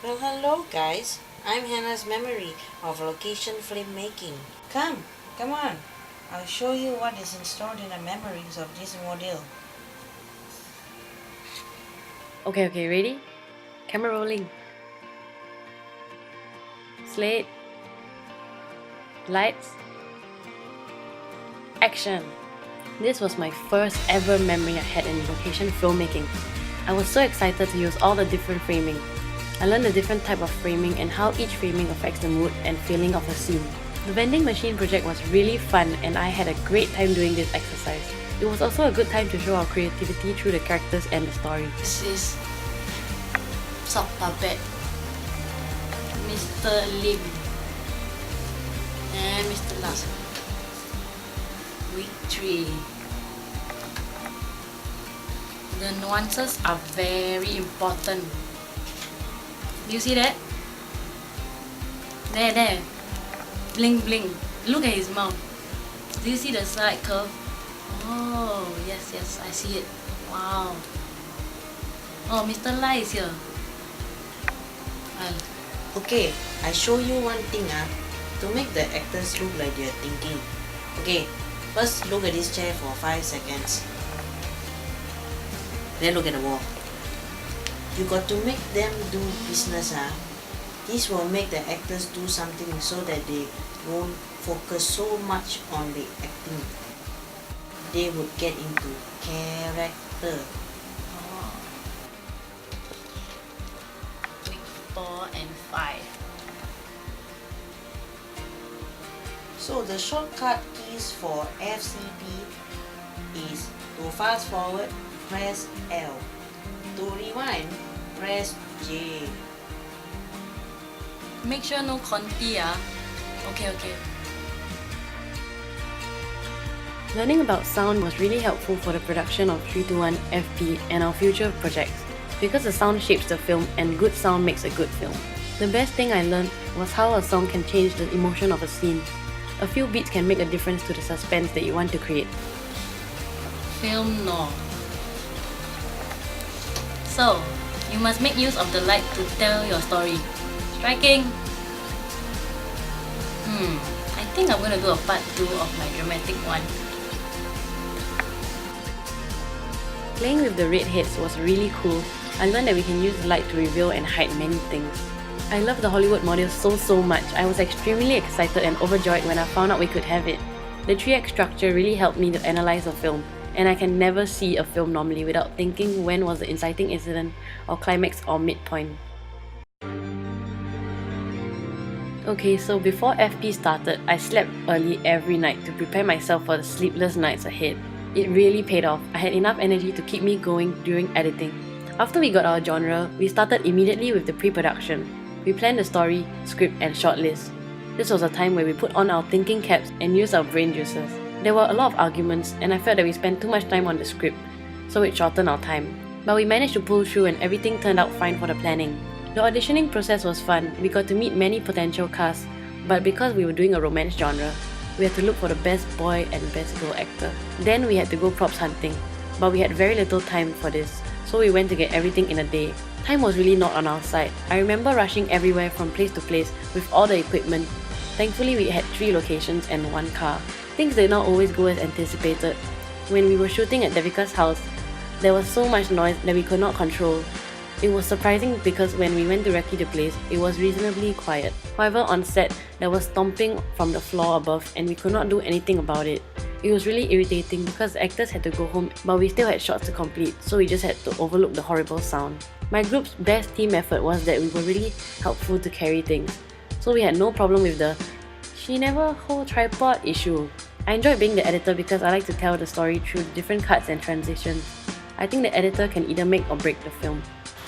Well, hello guys. I'm Hannah's memory of location filmmaking. Come on. I'll show you what is installed in the memories of this model. Okay, ready? Camera rolling. Slate. Lights. Action. This was my first ever memory I had in location filmmaking. I was so excited to use all the different framing. I learned the different type of framing and how each framing affects the mood and feeling of a scene. The vending machine project was really fun and I had a great time doing this exercise. It was also a good time to show our creativity through the characters and the story. This is Sock Puppet, Mr. Lim, and Mr. Lam. Week 3. The nuances are very important. Do you see that? There. Bling. Look at his mouth. Do you see the slight curve? Oh, yes, I see it. Wow. Oh, Mr. Lai is here. Okay, I show you one thing to make the actors look like they're thinking. Okay, first look at this chair for 5 seconds. Then look at the wall. You got to make them do business. This will make the actors do something so that they won't focus so much on the acting. They would get into character. Week 4 and 5. So the shortcut keys for FCP is to fast forward, press L. To rewind, press J. Make sure no Conti. Okay. Learning about sound was really helpful for the production of 321 FP and our future projects, because the sound shapes the film and good sound makes a good film. The best thing I learned was how a song can change the emotion of a scene. A few beats can make a difference to the suspense that you want to create. Film noir. So, you must make use of the light to tell your story. Striking! I think I'm gonna do a part 2 of my dramatic one. Playing with the red heads was really cool. I learned that we can use light to reveal and hide many things. I love the Hollywood model so much. I was extremely excited and overjoyed when I found out we could have it. The 3-act structure really helped me to analyze a film, and I can never see a film normally without thinking when was the inciting incident or climax or midpoint. Okay, so before FP started, I slept early every night to prepare myself for the sleepless nights ahead. It really paid off. I had enough energy to keep me going during editing. After we got our genre, we started immediately with the pre-production. We planned the story, script and shortlist. This was a time where we put on our thinking caps and used our brain juices. There were a lot of arguments and I felt that we spent too much time on the script, so it shortened our time. But we managed to pull through and everything turned out fine for the planning. The auditioning process was fun. We got to meet many potential casts, but because we were doing a romance genre, we had to look for the best boy and best girl actor. Then we had to go props hunting, but we had very little time for this, so we went to get everything in a day. Time was really not on our side. I remember rushing everywhere from place to place with all the equipment. Thankfully we had 3 locations and 1 car. Things did not always go as anticipated. When we were shooting at Devika's house, there was so much noise that we could not control. It was surprising because when we went to recce the place, it was reasonably quiet. However, on set, there was stomping from the floor above and we could not do anything about it. It was really irritating because the actors had to go home, but we still had shots to complete, so we just had to overlook the horrible sound. My group's best team effort was that we were really helpful to carry things, so we had no problem with the "she never hold tripod" issue. I enjoyed being the editor because I like to tell the story through different cuts and transitions. I think the editor can either make or break the film.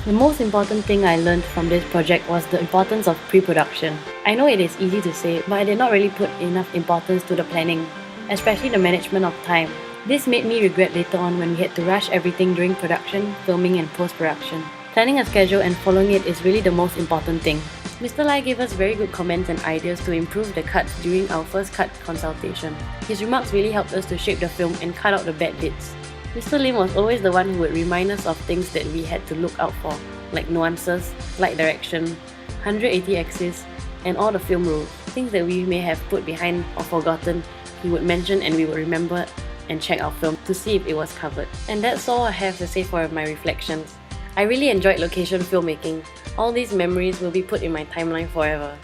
The most important thing I learned from this project was the importance of pre-production. I know it is easy to say, but I did not really put enough importance to the planning, especially the management of time. This made me regret later on when we had to rush everything during production, filming and post-production. Planning a schedule and following it is really the most important thing. Mr. Lai gave us very good comments and ideas to improve the cuts during our first cut consultation. His remarks really helped us to shape the film and cut out the bad bits. Mr. Lim was always the one who would remind us of things that we had to look out for. like nuances, light direction, 180 axis, and all the film rules. Things that we may have put behind or forgotten, he would mention and we would remember and check our film to see if it was covered. And that's all I have to say for my reflections. I really enjoyed location filmmaking. All these memories will be put in my timeline forever.